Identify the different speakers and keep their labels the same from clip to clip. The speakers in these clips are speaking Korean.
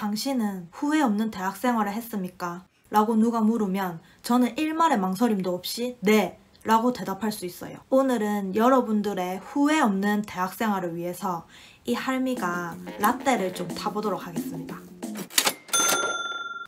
Speaker 1: 당신은 후회 없는 대학 생활을 했습니까? 라고 누가 물으면 저는 일말의 망설임도 없이 네! 라고 대답할 수 있어요. 오늘은 여러분들의 후회 없는 대학 생활을 위해서 이 할미가 라떼를 좀 타보도록 하겠습니다.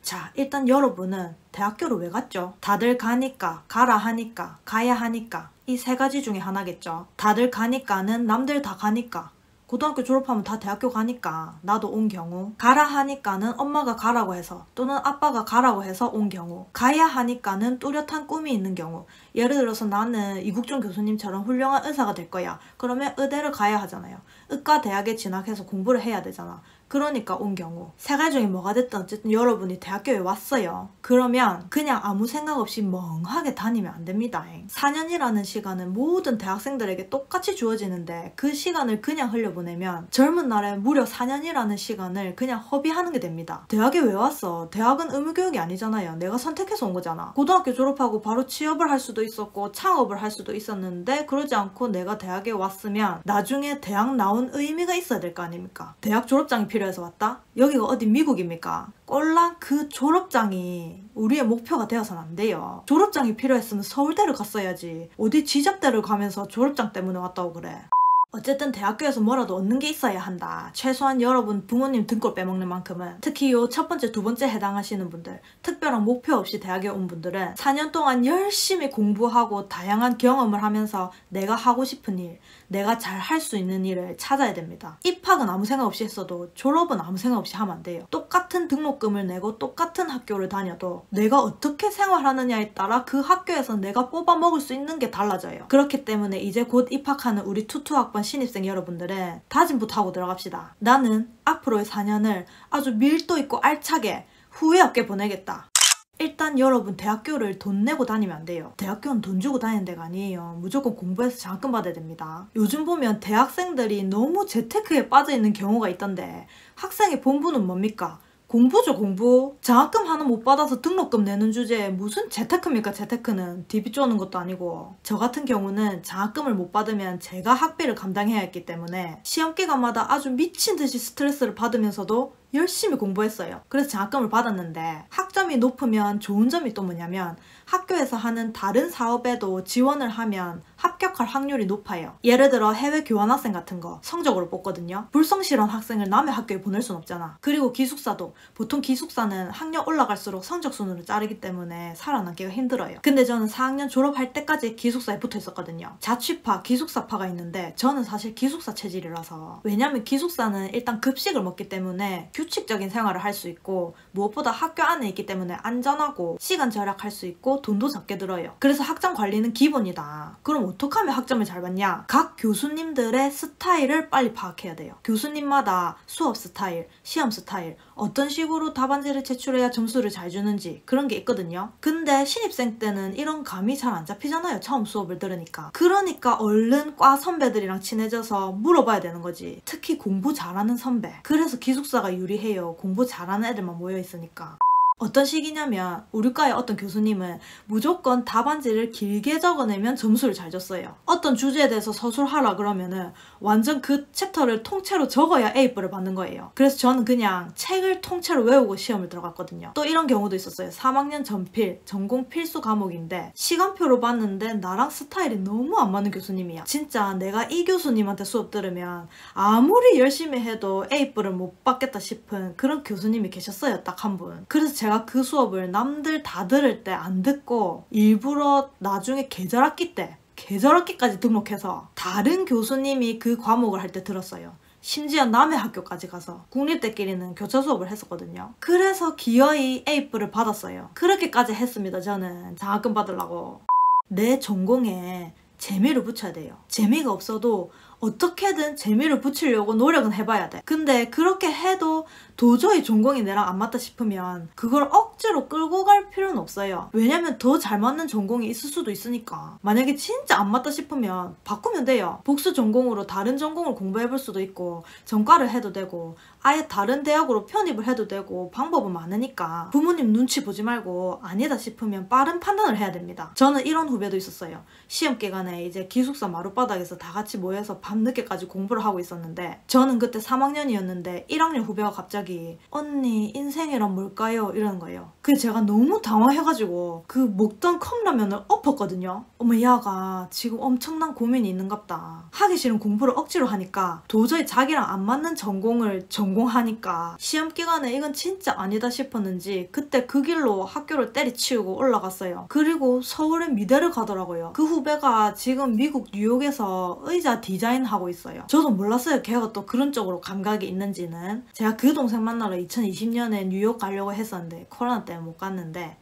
Speaker 1: 자, 일단 여러분은 대학교를 왜 갔죠? 다들 가니까, 가라 하니까, 가야 하니까 이 세 가지 중에 하나겠죠. 다들 가니까는 남들 다 가니까, 고등학교 졸업하면 다 대학교 가니까 나도 온 경우, 가라 하니까는 엄마가 가라고 해서 또는 아빠가 가라고 해서 온 경우, 가야 하니까는 뚜렷한 꿈이 있는 경우. 예를 들어서 나는 이국종 교수님처럼 훌륭한 의사가 될 거야. 그러면 의대를 가야 하잖아요. 의과 대학에 진학해서 공부를 해야 되잖아. 그러니까 온 경우. 세 가지 중에 뭐가 됐든 어쨌든 여러분이 대학교에 왔어요. 그러면 그냥 아무 생각 없이 멍하게 다니면 안 됩니다. 4년이라는 시간은 모든 대학생들에게 똑같이 주어지는데 그 시간을 그냥 흘려보내면 젊은 날에 무려 4년이라는 시간을 그냥 허비하는 게 됩니다. 대학에 왜 왔어? 대학은 의무교육이 아니잖아요. 내가 선택해서 온 거잖아. 고등학교 졸업하고 바로 취업을 할 수도 있었고 창업을 할 수도 있었는데 그러지 않고 내가 대학에 왔으면 나중에 대학 나온 의미가 있어야 될 거 아닙니까? 대학 졸업장이 필요해서 왔다? 여기가 어디 미국입니까? 꼴랑 그 졸업장이 우리의 목표가 되어서는 안 돼요. 졸업장이 필요했으면 서울대를 갔어야지. 어디 지잡대를 가면서 졸업장 때문에 왔다고 그래. 어쨌든 대학교에서 뭐라도 얻는 게 있어야 한다. 최소한 여러분 부모님 등골 빼먹는 만큼은. 특히 요 첫 번째, 두 번째 해당하시는 분들, 특별한 목표 없이 대학에 온 분들은 4년 동안 열심히 공부하고 다양한 경험을 하면서 내가 하고 싶은 일, 내가 잘 할 수 있는 일을 찾아야 됩니다. 입학은 아무 생각 없이 했어도 졸업은 아무 생각 없이 하면 안 돼요. 똑같은 등록금을 내고 똑같은 학교를 다녀도 내가 어떻게 생활하느냐에 따라 그 학교에서 내가 뽑아 먹을 수 있는 게 달라져요. 그렇기 때문에 이제 곧 입학하는 우리 투투학번 신입생 여러분들은 다짐부터 하고 들어갑시다. 나는 앞으로의 4년을 아주 밀도 있고 알차게 후회 없게 보내겠다. 일단 여러분 대학교를 돈 내고 다니면 안 돼요. 대학교는 돈 주고 다니는 데가 아니에요. 무조건 공부해서 장학금 받아야 됩니다. 요즘 보면 대학생들이 너무 재테크에 빠져있는 경우가 있던데 학생의 본분은 뭡니까? 공부죠, 공부. 장학금 하나 못 받아서 등록금 내는 주제에 무슨 재테크입니까, 재테크는. DB 쪼는 것도 아니고. 저 같은 경우는 장학금을 못 받으면 제가 학비를 감당해야 했기 때문에 시험 기간마다 아주 미친 듯이 스트레스를 받으면서도 열심히 공부했어요. 그래서 장학금을 받았는데 학점이 높으면 좋은 점이 또 뭐냐면 학교에서 하는 다른 사업에도 지원을 하면 합격할 확률이 높아요. 예를 들어 해외 교환학생 같은 거 성적으로 뽑거든요. 불성실한 학생을 남의 학교에 보낼 순 없잖아. 그리고 기숙사도 보통 기숙사는 학년 올라갈수록 성적 순으로 자르기 때문에 살아남기가 힘들어요. 근데 저는 4학년 졸업할 때까지 기숙사에 붙어 있었거든요. 자취파, 기숙사파가 있는데 저는 사실 기숙사 체질이라서. 왜냐면 기숙사는 일단 급식을 먹기 때문에 규칙적인 생활을 할 수 있고 무엇보다 학교 안에 있기 때문에 안전하고 시간 절약할 수 있고 돈도 적게 들어요. 그래서 학점 관리는 기본이다. 그럼 어떻게 하면 학점을 잘 받냐? 각 교수님들의 스타일을 빨리 파악해야 돼요. 교수님마다 수업 스타일, 시험 스타일, 어떤 식으로 답안지를 제출해야 점수를 잘 주는지 그런 게 있거든요. 근데 신입생 때는 이런 감이 잘 안 잡히잖아요. 처음 수업을 들으니까. 그러니까 얼른 과 선배들이랑 친해져서 물어봐야 되는 거지. 특히 공부 잘하는 선배. 그래서 기숙사가 유리해요. 공부 잘하는 애들만 모여있으니까. 어떤 식이냐면 우리 과의 어떤 교수님은 무조건 답안지를 길게 적어내면 점수를 잘 줬어요. 어떤 주제에 대해서 서술하라 그러면은 완전 그 챕터를 통째로 적어야 A뿔을 받는 거예요. 그래서 저는 그냥 책을 통째로 외우고 시험을 들어갔거든요. 또 이런 경우도 있었어요. 3학년 전필, 전공 필수 과목인데 시간표로 봤는데 나랑 스타일이 너무 안 맞는 교수님이야. 진짜 내가 이 교수님한테 수업 들으면 아무리 열심히 해도 A뿔을 못 받겠다 싶은 그런 교수님이 계셨어요. 딱 한 분. 그래서 제가 그 수업을 남들 다 들을 때 안 듣고 일부러 나중에 계절학기 때 계절학기까지 등록해서 다른 교수님이 그 과목을 할 때 들었어요. 심지어 남의 학교까지 가서 국립대끼리는 교차 수업을 했었거든요. 그래서 기어이 A뿔을 받았어요. 그렇게까지 했습니다. 저는 장학금 받으려고. 내 전공에 재미를 붙여야 돼요. 재미가 없어도 어떻게든 재미를 붙이려고 노력은 해봐야 돼. 근데 그렇게 해도 도저히 전공이 내랑 안 맞다 싶으면 그걸 억지로 끌고 갈 필요는 없어요. 왜냐면 더 잘 맞는 전공이 있을 수도 있으니까. 만약에 진짜 안 맞다 싶으면 바꾸면 돼요. 복수 전공으로 다른 전공을 공부해볼 수도 있고 전과를 해도 되고 아예 다른 대학으로 편입을 해도 되고 방법은 많으니까 부모님 눈치 보지 말고 아니다 싶으면 빠른 판단을 해야 됩니다. 저는 이런 후배도 있었어요. 시험 기간에 이제 기숙사 마룻바닥에서 다 같이 모여서 밤늦게까지 공부를 하고 있었는데 저는 그때 3학년이었는데 1학년 후배가 갑자기 언니 인생이란 뭘까요? 이러는 거예요. 그래서 제가 너무 당황해가지고 그 먹던 컵라면을 엎었거든요. 어머 야가 지금 엄청난 고민이 있는갑다. 하기 싫은 공부를 억지로 하니까 도저히 자기랑 안 맞는 전공을 전공하니까 시험 기간에 이건 진짜 아니다 싶었는지 그때 그 길로 학교를 때리치우고 올라갔어요. 그리고 서울의 미대를 가더라고요. 그 후배가 지금 미국 뉴욕에서 의자 디자인 하고 있어요. 저도 몰랐어요. 걔가 또 그런 쪽으로 감각이 있는지는. 제가 그 동생 만나러 2020년에 뉴욕 가려고 했었는데 코로나 때문에 못 갔는데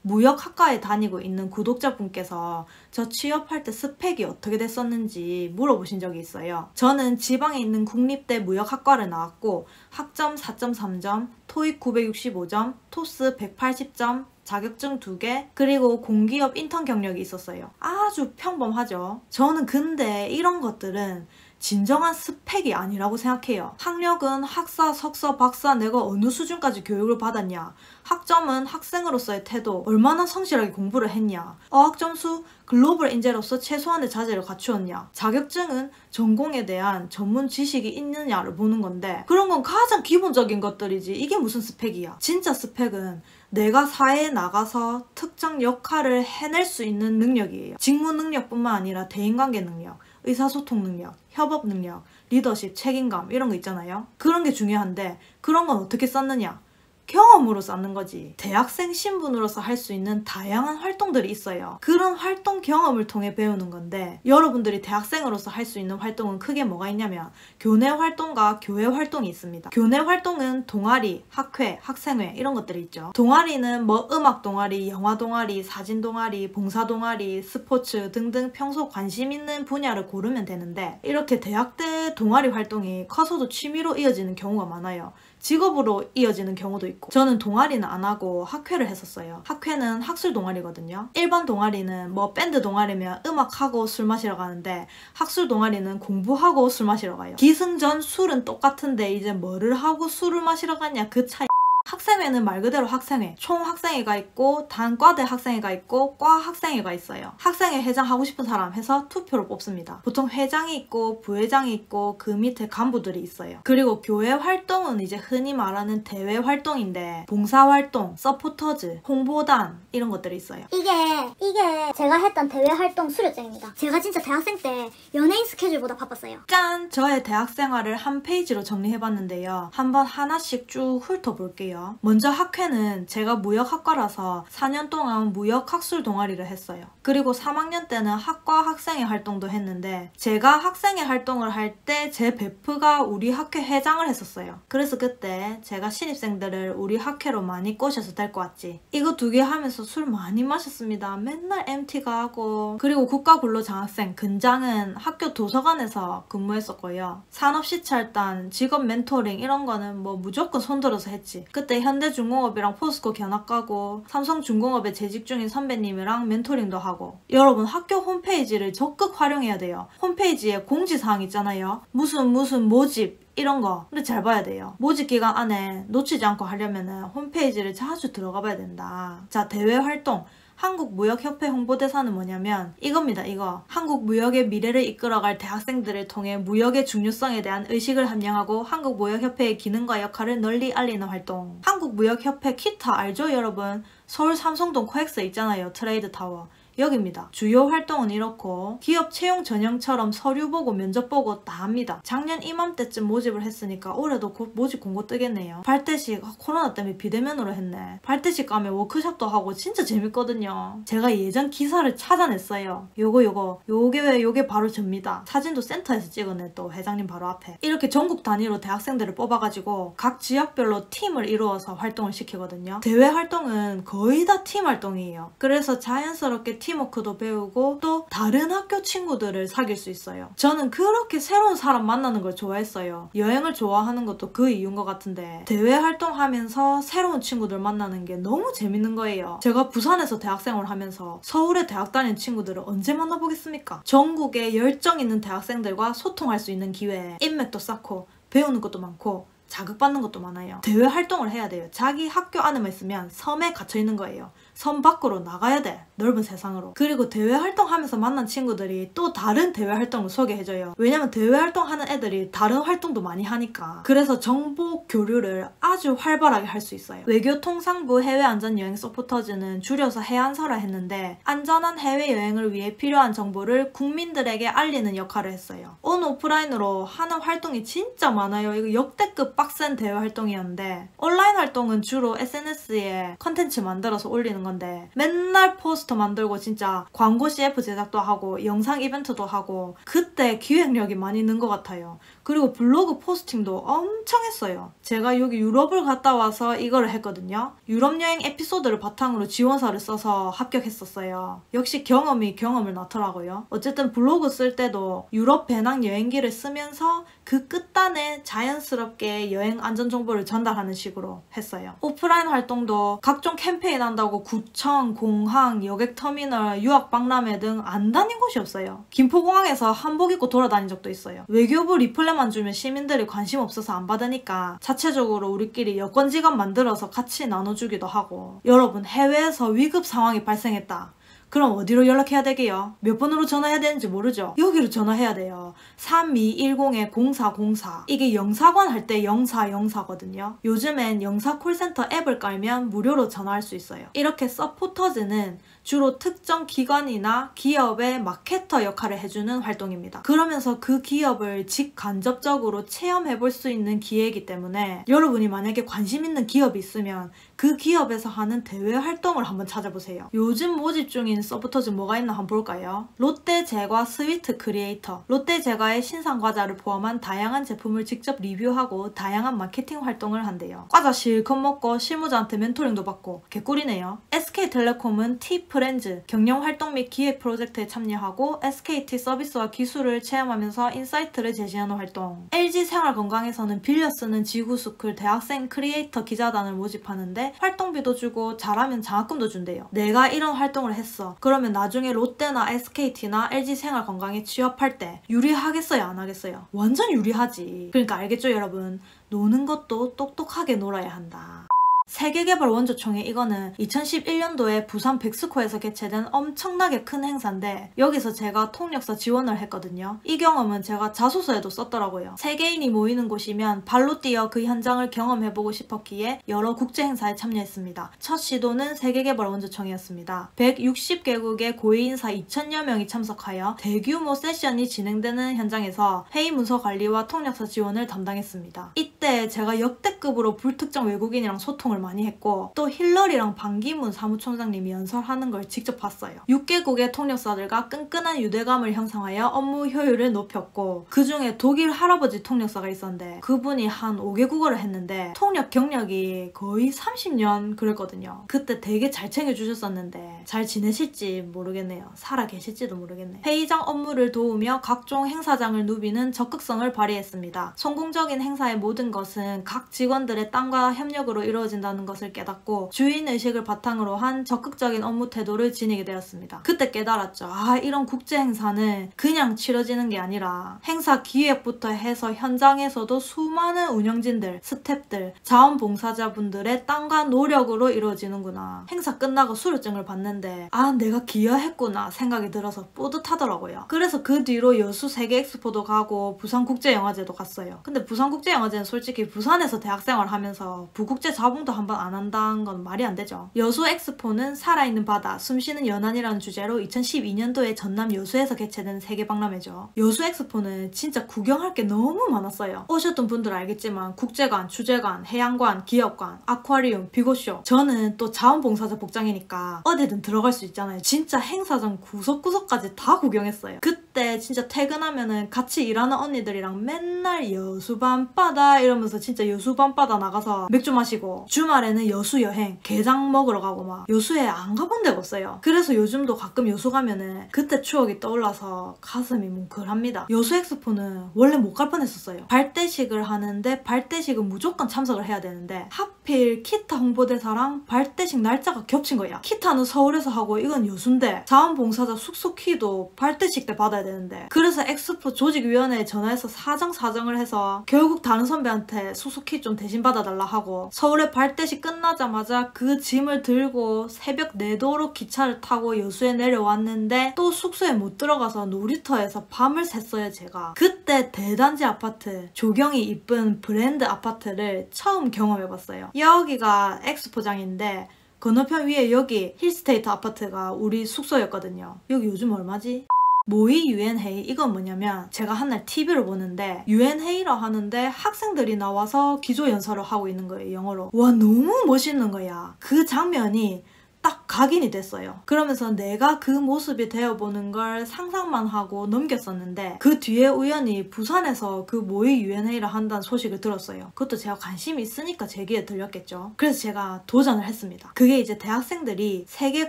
Speaker 1: 무역학과에 다니고 있는 구독자분께서 저 취업할 때 스펙이 어떻게 됐었는지 물어보신 적이 있어요. 저는 지방에 있는 국립대 무역학과를 나왔고 학점 4.3점, 토익 965점, 토스 180점, 자격증 2개, 그리고 공기업 인턴 경력이 있었어요. 아주 평범하죠. 저는 근데 이런 것들은 진정한 스펙이 아니라고 생각해요. 학력은 학사, 석사, 박사 내가 어느 수준까지 교육을 받았냐, 학점은 학생으로서의 태도, 얼마나 성실하게 공부를 했냐, 어학점수, 글로벌 인재로서 최소한의 자질을 갖추었냐, 자격증은 전공에 대한 전문 지식이 있느냐를 보는 건데 그런 건 가장 기본적인 것들이지 이게 무슨 스펙이야. 진짜 스펙은 내가 사회에 나가서 특정 역할을 해낼 수 있는 능력이에요. 직무 능력뿐만 아니라 대인관계 능력, 의사소통 능력, 협업 능력, 리더십, 책임감 이런 거 있잖아요. 그런 게 중요한데 그런 건 어떻게 쌓느냐? 경험으로 쌓는 거지. 대학생 신분으로서 할 수 있는 다양한 활동들이 있어요. 그런 활동 경험을 통해 배우는 건데 여러분들이 대학생으로서 할 수 있는 활동은 크게 뭐가 있냐면 교내 활동과 교회 활동이 있습니다. 교내 활동은 동아리, 학회, 학생회 이런 것들이 있죠. 동아리는 뭐 음악 동아리, 영화 동아리, 사진 동아리, 봉사 동아리, 스포츠 등등 평소 관심 있는 분야를 고르면 되는데 이렇게 대학 때 동아리 활동이 커서도 취미로 이어지는 경우가 많아요. 직업으로 이어지는 경우도 있고. 저는 동아리는 안 하고 학회를 했었어요. 학회는 학술 동아리거든요. 일반 동아리는 뭐 밴드 동아리면 음악하고 술 마시러 가는데 학술 동아리는 공부하고 술 마시러 가요. 기승전 술은 똑같은데 이제 뭐를 하고 술을 마시러 가냐 그 차이. 학생회는 말 그대로 학생회, 총 학생회가 있고 단과대 학생회가 있고 과 학생회가 있어요. 학생회 회장 하고 싶은 사람 해서 투표로 뽑습니다. 보통 회장이 있고 부회장이 있고 그 밑에 간부들이 있어요. 그리고 교회 활동은 이제 흔히 말하는 대외 활동인데 봉사활동, 서포터즈, 홍보단 이런 것들이 있어요.
Speaker 2: 이게 제가 했던 대외 활동 수료증입니다. 제가 진짜 대학생 때 연예인 스케줄보다 바빴어요.
Speaker 1: 짠! 저의 대학 생활을 한 페이지로 정리해봤는데요. 한번 하나씩 쭉 훑어볼게요. 먼저 학회는 제가 무역학과라서 4년 동안 무역학술 동아리를 했어요. 그리고 3학년 때는 학과 학생회 활동도 했는데 제가 학생회 활동을 할 때 제 베프가 우리 학회 회장을 했었어요. 그래서 그때 제가 신입생들을 우리 학회로 많이 꼬셔서 데리고 왔지. 이거 2개 하면서 술 많이 마셨습니다. 맨날 MT 가고. 그리고 국가근로장학생 근장은 학교 도서관에서 근무했었고요. 산업시찰단, 직업 멘토링 이런 거는 뭐 무조건 손들어서 했지. 그때 현대중공업이랑 포스코 견학 가고 삼성중공업에 재직 중인 선배님이랑 멘토링도 하고. 여러분 학교 홈페이지를 적극 활용해야 돼요. 홈페이지에 공지사항 있잖아요. 무슨 모집 이런 거. 근데 잘 봐야 돼요. 모집 기간 안에 놓치지 않고 하려면 홈페이지를 자주 들어가 봐야 된다. 자, 대외 활동. 한국무역협회 홍보대사는 뭐냐면 이겁니다. 이거. 한국무역의 미래를 이끌어갈 대학생들을 통해 무역의 중요성에 대한 의식을 함양하고 한국무역협회의 기능과 역할을 널리 알리는 활동. 한국무역협회 키타 알죠 여러분? 서울 삼성동 코엑스 있잖아요. 트레이드타워. 여기입니다. 주요 활동은 이렇고 기업 채용 전형처럼 서류 보고 면접 보고 다 합니다. 작년 이맘때쯤 모집을 했으니까 올해도 곧 모집 공고 뜨겠네요. 발대식 코로나 때문에 비대면으로 했네. 발대식 가면 워크숍도 하고 진짜 재밌거든요. 제가 예전 기사를 찾아냈어요. 요게 바로 접니다. 사진도 센터에서 찍어내 또 회장님 바로 앞에. 이렇게 전국 단위로 대학생들을 뽑아가지고 각 지역별로 팀을 이루어서 활동을 시키거든요. 대외 활동은 거의 다 팀 활동이에요. 그래서 자연스럽게 팀워크도 배우고 또 다른 학교 친구들을 사귈 수 있어요. 저는 그렇게 새로운 사람 만나는 걸 좋아했어요. 여행을 좋아하는 것도 그 이유인 것 같은데 대외 활동하면서 새로운 친구들 만나는 게 너무 재밌는 거예요. 제가 부산에서 대학생활을 하면서 서울에 대학 다니는 친구들을 언제 만나보겠습니까? 전국에 열정 있는 대학생들과 소통할 수 있는 기회에 인맥도 쌓고 배우는 것도 많고 자극받는 것도 많아요. 대외 활동을 해야 돼요. 자기 학교 안에만 있으면 섬에 갇혀 있는 거예요. 선 밖으로 나가야 돼. 넓은 세상으로. 그리고 대외 활동하면서 만난 친구들이 또 다른 대외 활동을 소개해줘요. 왜냐면 대외 활동하는 애들이 다른 활동도 많이 하니까. 그래서 정보 교류를 아주 활발하게 할 수 있어요. 외교통상부 해외안전여행 서포터즈는 줄여서 해안서라 했는데 안전한 해외여행을 위해 필요한 정보를 국민들에게 알리는 역할을 했어요. 온 오프라인으로 하는 활동이 진짜 많아요. 이거 역대급 빡센 대외 활동이었는데 온라인 활동은 주로 SNS에 컨텐츠 만들어서 올리는 건데 맨날 포스터 만들고 진짜 광고 CF 제작도 하고 영상 이벤트도 하고 그때 기획력이 많이 는 것 같아요. 그리고 블로그 포스팅도 엄청 했어요. 제가 여기 유럽을 갔다 와서 이거를 했거든요. 유럽 여행 에피소드를 바탕으로 지원서를 써서 합격했었어요. 역시 경험이 경험을 낳더라고요. 어쨌든 블로그 쓸 때도 유럽 배낭 여행기를 쓰면서 그 끝단에 자연스럽게 여행 안전 정보를 전달하는 식으로 했어요. 오프라인 활동도 각종 캠페인 한다고 구청, 공항, 여객터미널, 유학박람회 등 안 다닌 곳이 없어요. 김포공항에서 한복 입고 돌아다닌 적도 있어요. 외교부 리플렛만 주면 시민들이 관심 없어서 안 받으니까 자체적으로 우리끼리 여권 지갑 만들어서 같이 나눠주기도 하고. 여러분, 해외에서 위급 상황이 발생했다. 그럼 어디로 연락해야 되게요? 몇 번으로 전화해야 되는지 모르죠? 여기로 전화해야 돼요. 3210-0404. 이게 영사관 할 때 영사거든요. 요즘엔 영사 콜센터 앱을 깔면 무료로 전화할 수 있어요. 이렇게 서포터즈는 주로 특정 기관이나 기업의 마케터 역할을 해주는 활동입니다. 그러면서 그 기업을 직간접적으로 체험해볼 수 있는 기회이기 때문에 여러분이 만약에 관심 있는 기업이 있으면 그 기업에서 하는 대외 활동을 한번 찾아보세요. 요즘 모집 중인 서포터즈 뭐가 있나 한번 볼까요? 롯데제과 스위트 크리에이터. 롯데제과의 신상과자를 포함한 다양한 제품을 직접 리뷰하고 다양한 마케팅 활동을 한대요. 과자 실컷 먹고 실무자한테 멘토링도 받고 개꿀이네요. SK텔레콤은 T프렌즈 경영활동 및 기획 프로젝트에 참여하고 SKT 서비스와 기술을 체험하면서 인사이트를 제시하는 활동. LG생활건강에서는 빌려 쓰는 지구스쿨 대학생 크리에이터 기자단을 모집하는데 활동비도 주고 잘하면 장학금도 준대요. 내가 이런 활동을 했어. 그러면 나중에 롯데나 SKT나 LG생활건강에 취업할 때 유리하겠어요? 안 하겠어요? 완전 유리하지. 그러니까 알겠죠 여러분? 노는 것도 똑똑하게 놀아야 한다. 세계개발원조총회 이거는 2011년도에 부산 백스코에서 개최된 엄청나게 큰 행사인데 여기서 제가 통역사 지원을 했거든요. 이 경험은 제가 자소서에도 썼더라고요. 세계인이 모이는 곳이면 발로 뛰어 그 현장을 경험해보고 싶었기에 여러 국제행사에 참여했습니다. 첫 시도는 세계개발원조총회였습니다. 160개국의 고위인사 2000여 명이 참석하여 대규모 세션이 진행되는 현장에서 회의 문서 관리와 통역사 지원을 담당했습니다. 이때 제가 역대급으로 불특정 외국인이랑 소통을 많이 했고 또 힐러리랑 반기문 사무총장님이 연설하는 걸 직접 봤어요. 6개국의 통역사들과 끈끈한 유대감을 형성하여 업무 효율을 높였고 그 중에 독일 할아버지 통역사가 있었는데 그분이 한 5개국어를 했는데 통역 경력이 거의 30년 그랬거든요. 그때 되게 잘 챙겨주셨었는데 잘 지내실지 모르겠네요. 살아 계실지도 모르겠네. 회의장 업무를 도우며 각종 행사장을 누비는 적극성을 발휘했습니다. 성공적인 행사의 모든 것은 각 직원들의 땀과 협력으로 이루어진다는 것을 깨닫고 주인의식을 바탕으로 한 적극적인 업무 태도를 지니게 되었습니다. 그때 깨달았죠. 아, 이런 국제행사는 그냥 치러지는 게 아니라 행사 기획부터 해서 현장에서도 수많은 운영진들, 스태프들, 자원봉사자분들의 땀과 노력으로 이루어지는구나. 행사 끝나고 수료증을 받는데 아, 내가 기여했구나 생각이 들어서 뿌듯하더라고요. 그래서 그 뒤로 여수 세계엑스포도 가고 부산국제영화제도 갔어요. 근데 부산국제영화제는 솔직히 부산에서 대학생활 하면서 부국제 자봉도 한번 안 한다는 건 말이 안 되죠. 여수 엑스포는 살아있는 바다, 숨쉬는 연안이라는 주제로 2012년도에 전남 여수에서 개최된 세계박람회죠. 여수 엑스포는 진짜 구경할 게 너무 많았어요. 오셨던 분들 알겠지만 국제관, 주제관, 해양관, 기업관, 아쿠아리움, 비고쇼. 저는 또 자원봉사자 복장이니까 어디든 들어갈 수 있잖아요. 진짜 행사장 구석구석까지 다 구경했어요. 그때 진짜 퇴근하면은 같이 일하는 언니들이랑 맨날 여수 밤바다 이러면서 진짜 여수 밤바다 나가서 맥주 마시고 주말에는 여수 여행, 게장 먹으러 가고 막 여수에 안 가본 데가 없어요. 그래서 요즘도 가끔 여수 가면은 그때 추억이 떠올라서 가슴이 뭉클합니다. 여수 엑스포는 원래 못 갈 뻔했었어요. 발대식을 하는데 발대식은 무조건 참석을 해야 되는데 하필 키타 홍보대사랑 발대식 날짜가 겹친 거야. 키타는 서울에서 하고 이건 여수인데 자원봉사자 숙소 키도 발대식 때 받아야 있어야 되는데 그래서 엑스포 조직위원회에 전화해서 사정을 해서 결국 다른 선배한테 수수키 좀 대신 받아달라 하고 서울에 발대시 끝나자마자 그 짐을 들고 새벽 4도로 기차를 타고 여수에 내려왔는데 또 숙소에 못 들어가서 놀이터에서 밤을 샜어요 제가. 그때 대단지 아파트, 조경이 이쁜 브랜드 아파트를 처음 경험해봤어요. 여기가 엑스포장인데 건너편 위에 여기 힐스테이트 아파트가 우리 숙소였거든요. 여기 요즘 얼마지? 모의 유엔회의 이건 뭐냐면 제가 한날 TV를 보는데 유엔회의라 하는데 학생들이 나와서 기조연설을 하고 있는 거예요 영어로. 와 너무 멋있는 거야. 그 장면이 딱 각인이 됐어요. 그러면서 내가 그 모습이 되어보는 걸 상상만 하고 넘겼었는데 그 뒤에 우연히 부산에서 그 모의 유엔회의를 한다는 소식을 들었어요. 그것도 제가 관심이 있으니까 제 귀에 들렸겠죠. 그래서 제가 도전을 했습니다. 그게 이제 대학생들이 세계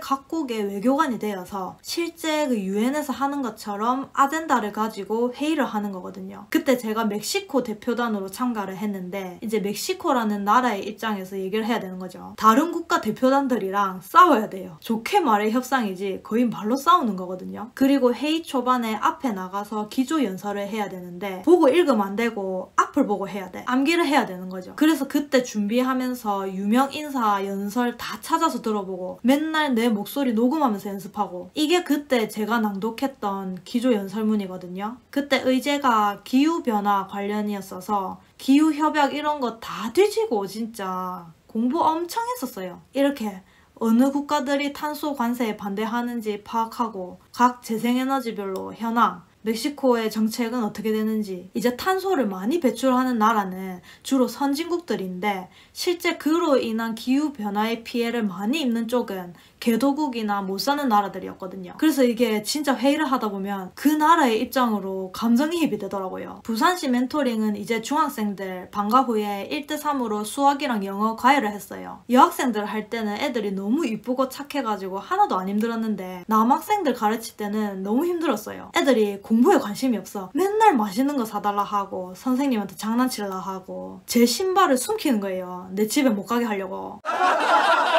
Speaker 1: 각국의 외교관이 되어서 실제 그 유엔에서 하는 것처럼 아젠다를 가지고 회의를 하는 거거든요. 그때 제가 멕시코 대표단으로 참가를 했는데 이제 멕시코라는 나라의 입장에서 얘기를 해야 되는 거죠. 다른 국가 대표단들이랑 싸워야 돼요. 좋게 말해 협상이지 거의 말로 싸우는 거거든요. 그리고 회의 초반에 앞에 나가서 기조연설을 해야 되는데 보고 읽으면 안 되고 앞을 보고 해야 돼. 암기를 해야 되는 거죠. 그래서 그때 준비하면서 유명 인사 연설 다 찾아서 들어보고 맨날 내 목소리 녹음하면서 연습하고 이게 그때 제가 낭독했던 기조연설문이거든요. 그때 의제가 기후변화 관련이었어서 기후협약 이런 거 다 뒤지고 진짜 공부 엄청 했었어요. 이렇게 어느 국가들이 탄소 관세에 반대하는지 파악하고 각 재생에너지별로 현황, 멕시코의 정책은 어떻게 되는지. 이제 탄소를 많이 배출하는 나라는 주로 선진국들인데 실제 그로 인한 기후변화의 피해를 많이 입는 쪽은 개도국이나 못 사는 나라들이었거든요. 그래서 이게 진짜 회의를 하다 보면 그 나라의 입장으로 감정이입이 되더라고요. 부산시 멘토링은 이제 중학생들 방과 후에 1대3으로 수학이랑 영어 과외를 했어요. 여학생들 할 때는 애들이 너무 이쁘고 착해가지고 하나도 안 힘들었는데 남학생들 가르칠 때는 너무 힘들었어요. 애들이 공부에 관심이 없어. 맨날 맛있는 거 사달라 하고 선생님한테 장난치려 하고 제 신발을 숨기는 거예요. 내 집에 못 가게 하려고.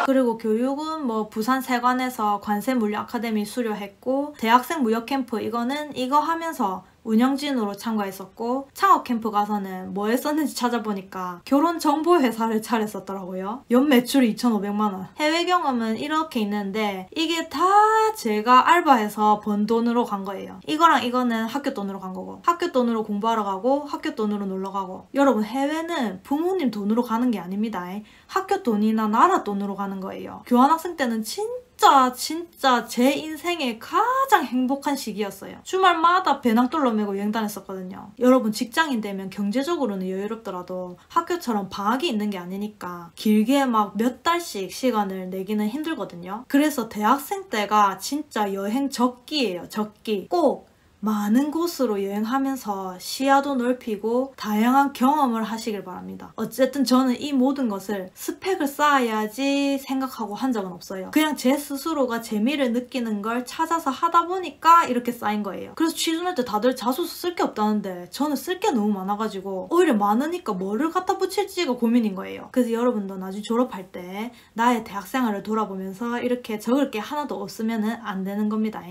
Speaker 1: 그리고 교육은 뭐 부산 세관에서 관세물류 아카데미 수료했고 대학생 무역 캠프 이거는 이거 하면서 운영진으로 참가했었고 창업 캠프 가서는 뭐 했었는지 찾아보니까 결혼 정보 회사를 차렸었더라고요. 연 매출이 2,500만 원. 해외 경험은 이렇게 있는데 이게 다 제가 알바해서 번 돈으로 간 거예요. 이거랑 이거는 학교 돈으로 간 거고 학교 돈으로 공부하러 가고 학교 돈으로 놀러 가고. 여러분 해외는 부모님 돈으로 가는 게 아닙니다. 학교 돈이나 나라 돈으로 가는 거예요. 교환학생 때는 진짜 제 인생의 가장 행복한 시기였어요. 주말마다 배낭돌로 메고 여행 다녔었거든요. 여러분 직장인 되면 경제적으로는 여유롭더라도 학교처럼 방학이 있는 게 아니니까 길게 막 몇 달씩 시간을 내기는 힘들거든요. 그래서 대학생 때가 진짜 여행 적기예요. 적기. 꼭 많은 곳으로 여행하면서 시야도 넓히고 다양한 경험을 하시길 바랍니다. 어쨌든 저는 이 모든 것을 스펙을 쌓아야지 생각하고 한 적은 없어요. 그냥 제 스스로가 재미를 느끼는 걸 찾아서 하다 보니까 이렇게 쌓인 거예요. 그래서 취준할 때 다들 자소서 쓸 게 없다는데 저는 쓸 게 너무 많아가지고 오히려 많으니까 뭐를 갖다 붙일지가 고민인 거예요. 그래서 여러분도 나중에 졸업할 때 나의 대학생활을 돌아보면서 이렇게 적을 게 하나도 없으면 안 되는 겁니다.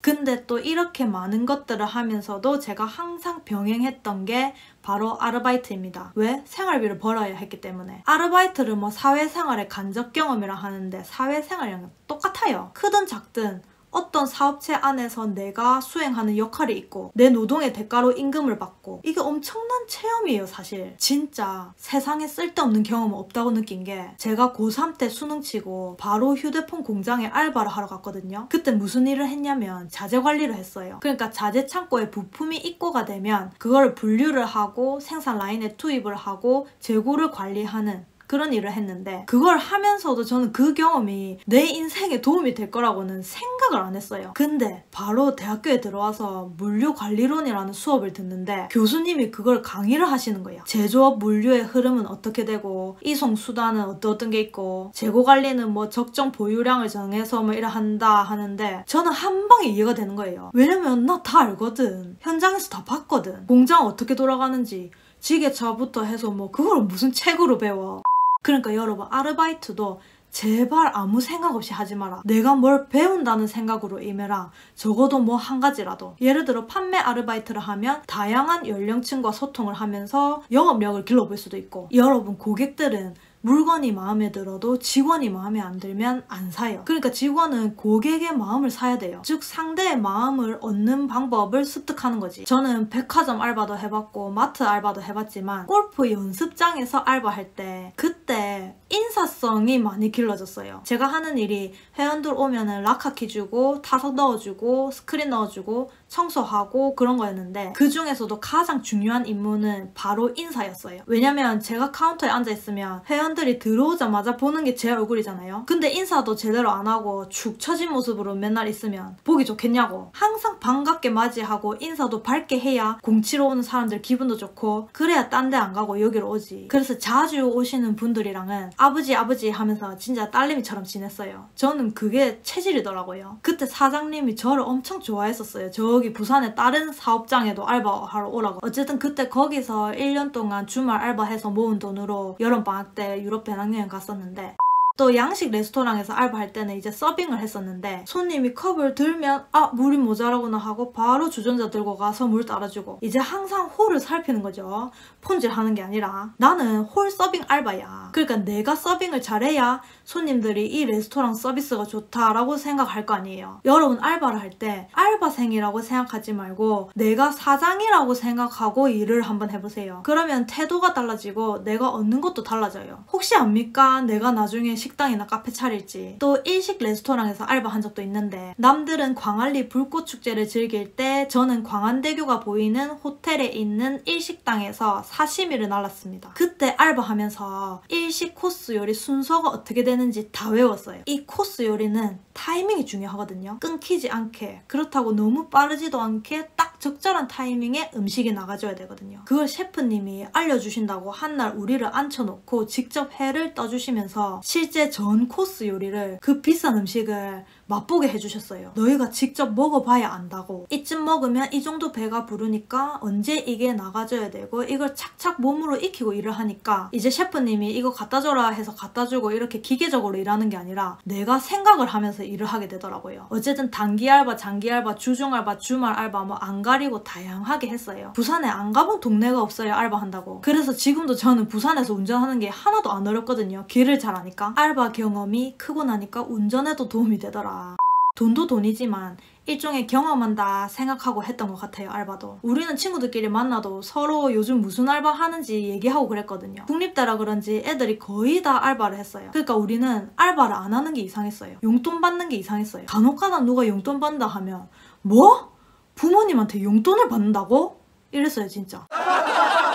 Speaker 1: 근데 또 이렇게 많은 것들을 하면서도 제가 항상 병행했던 게 바로 아르바이트입니다. 왜? 생활비를 벌어야 했기 때문에. 아르바이트를 뭐 사회생활의 간접 경험이라 하는데 사회생활이랑 똑같아요. 크든 작든 어떤 사업체 안에서 내가 수행하는 역할이 있고 내 노동의 대가로 임금을 받고 이게 엄청난 체험이에요 사실. 진짜 세상에 쓸데없는 경험은 없다고 느낀 게 제가 고3 때 수능 치고 바로 휴대폰 공장에 알바를 하러 갔거든요. 그때 무슨 일을 했냐면 자재 관리를 했어요. 그러니까 자재 창고에 부품이 입고가 되면 그걸 분류를 하고 생산 라인에 투입을 하고 재고를 관리하는 그런 일을 했는데 그걸 하면서도 저는 그 경험이 내 인생에 도움이 될 거라고는 생각을 안 했어요. 근데 바로 대학교에 들어와서 물류관리론이라는 수업을 듣는데 교수님이 그걸 강의를 하시는 거예요. 제조업 물류의 흐름은 어떻게 되고 이송수단은 어떤 게 있고 재고관리는 뭐 적정 보유량을 정해서 뭐 이래 한다 하는데 저는 한 방에 이해가 되는 거예요. 왜냐면 나 다 알거든. 현장에서 다 봤거든. 공장 어떻게 돌아가는지 지게차부터 해서 뭐 그걸 무슨 책으로 배워. 그러니까 여러분 아르바이트도 제발 아무 생각 없이 하지 마라. 내가 뭘 배운다는 생각으로 임해라. 적어도 뭐 한 가지라도. 예를 들어 판매 아르바이트를 하면 다양한 연령층과 소통을 하면서 영업력을 길러볼 수도 있고, 여러분 고객들은 물건이 마음에 들어도 직원이 마음에 안 들면 안 사요. 그러니까 직원은 고객의 마음을 사야 돼요. 즉 상대의 마음을 얻는 방법을 습득하는 거지. 저는 백화점 알바도 해봤고 마트 알바도 해봤지만 골프 연습장에서 알바할 때 그때 인사성이 많이 길러졌어요. 제가 하는 일이 회원들 오면은 락카키 주고 타석 넣어주고 스크린 넣어주고 청소하고 그런 거였는데, 그 중에서도 가장 중요한 임무는 바로 인사였어요. 왜냐면 제가 카운터에 앉아있으면 회원들이 들어오자마자 보는 게 제 얼굴이잖아요. 근데 인사도 제대로 안 하고 축 처진 모습으로 맨날 있으면 보기 좋겠냐고. 항상 반갑게 맞이하고 인사도 밝게 해야 공치러 오는 사람들 기분도 좋고, 그래야 딴 데 안 가고 여기로 오지. 그래서 자주 오시는 분들이랑은 아버지 하면서 진짜 딸내미처럼 지냈어요. 저는 그게 체질이더라고요. 그때 사장님이 저를 엄청 좋아했었어요. 저기 부산의 다른 사업장에도 알바하러 오라고. 어쨌든 그때 거기서 1년 동안 주말 알바해서 모은 돈으로 여름방학 때 유럽 배낭여행 갔었는데, 또 양식 레스토랑에서 알바할 때는 이제 서빙을 했었는데 손님이 컵을 들면 아 물이 모자라구나 하고 바로 주전자 들고 가서 물 따라주고, 이제 항상 홀을 살피는 거죠. 폰질하는 게 아니라. 나는 홀 서빙 알바야. 그러니까 내가 서빙을 잘해야 손님들이 이 레스토랑 서비스가 좋다라고 생각할 거 아니에요. 여러분 알바를 할 때 알바생이라고 생각하지 말고 내가 사장이라고 생각하고 일을 한번 해보세요. 그러면 태도가 달라지고 내가 얻는 것도 달라져요. 혹시 압니까? 내가 나중에 식당이나 카페 차릴지. 또 일식 레스토랑에서 알바한 적도 있는데, 남들은 광안리 불꽃축제를 즐길 때 저는 광안대교가 보이는 호텔에 있는 일식당에서 사시미를 날랐습니다. 그때 알바하면서 일식 코스 요리 순서가 어떻게 되는지 다 외웠어요. 이 코스 요리는 타이밍이 중요하거든요. 끊기지 않게, 그렇다고 너무 빠르지도 않게 딱 적절한 타이밍에 음식이 나가줘야 되거든요. 그걸 셰프님이 알려주신다고 한날 우리를 앉혀놓고 직접 회를 떠주시면서 실제 전 코스 요리를, 그 비싼 음식을 맛보게 해주셨어요. 너희가 직접 먹어봐야 안다고. 이쯤 먹으면 이 정도 배가 부르니까 언제 이게 나가줘야 되고, 이걸 착착 몸으로 익히고 일을 하니까 이제 셰프님이 이거 갖다줘라 해서 갖다주고 이렇게 기계적으로 일하는 게 아니라 내가 생각을 하면서 일을 하게 되더라고요. 어쨌든 단기 알바, 장기 알바, 주중 알바, 주말 알바 뭐 안 가리고 다양하게 했어요. 부산에 안 가본 동네가 없어요, 알바한다고. 그래서 지금도 저는 부산에서 운전하는 게 하나도 안 어렵거든요. 길을 잘 아니까. 알바 경험이 크고 나니까 운전에도 도움이 되더라. 돈도 돈이지만 일종의 경험한다 생각하고 했던 것 같아요, 알바도. 우리는 친구들끼리 만나도 서로 요즘 무슨 알바 하는지 얘기하고 그랬거든요. 국립대라 그런지 애들이 거의 다 알바를 했어요. 그러니까 우리는 알바를 안 하는 게 이상했어요. 용돈 받는 게 이상했어요. 간혹가다 누가 용돈 받는다 하면 뭐? 부모님한테 용돈을 받는다고? 이랬어요, 진짜.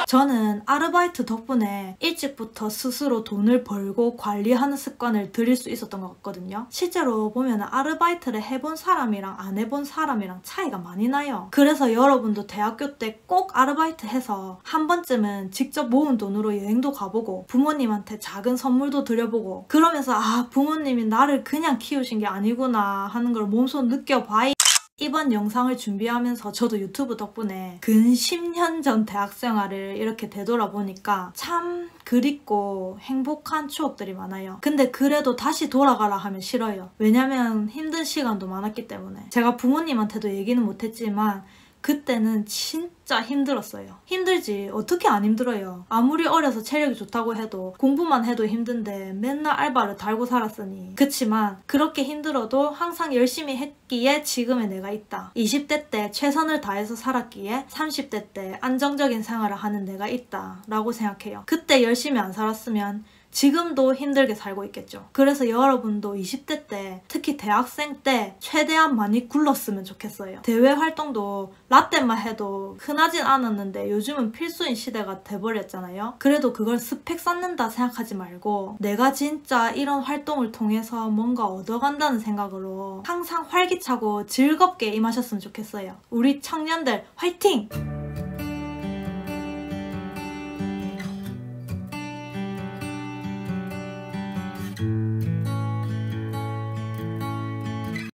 Speaker 1: 저는 아르바이트 덕분에 일찍부터 스스로 돈을 벌고 관리하는 습관을 들일 수 있었던 것 같거든요. 실제로 보면 아르바이트를 해본 사람이랑 안 해본 사람이랑 차이가 많이 나요. 그래서 여러분도 대학교 때 꼭 아르바이트 해서 한 번쯤은 직접 모은 돈으로 여행도 가보고 부모님한테 작은 선물도 드려보고, 그러면서 아 부모님이 나를 그냥 키우신 게 아니구나 하는 걸 몸소 느껴봐야. 이번 영상을 준비하면서 저도 유튜브 덕분에 근 10년 전 대학생활을 이렇게 되돌아보니까 참 그립고 행복한 추억들이 많아요. 근데 그래도 다시 돌아가라 하면 싫어요. 왜냐면 힘든 시간도 많았기 때문에. 제가 부모님한테도 얘기는 못했지만 그때는 진짜 힘들었어요. 힘들지 어떻게 안 힘들어요. 아무리 어려서 체력이 좋다고 해도 공부만 해도 힘든데 맨날 알바를 달고 살았으니. 그치만 그렇게 힘들어도 항상 열심히 했기에 지금의 내가 있다. 20대 때 최선을 다해서 살았기에 30대 때 안정적인 생활을 하는 내가 있다 라고 생각해요. 그때 열심히 안 살았으면 지금도 힘들게 살고 있겠죠. 그래서 여러분도 20대 때, 특히 대학생 때 최대한 많이 굴렀으면 좋겠어요. 대외 활동도 라떼만 해도 흔하진 않았는데 요즘은 필수인 시대가 돼버렸잖아요. 그래도 그걸 스펙 쌓는다 생각하지 말고 내가 진짜 이런 활동을 통해서 뭔가 얻어간다는 생각으로 항상 활기차고 즐겁게 임하셨으면 좋겠어요. 우리 청년들 화이팅!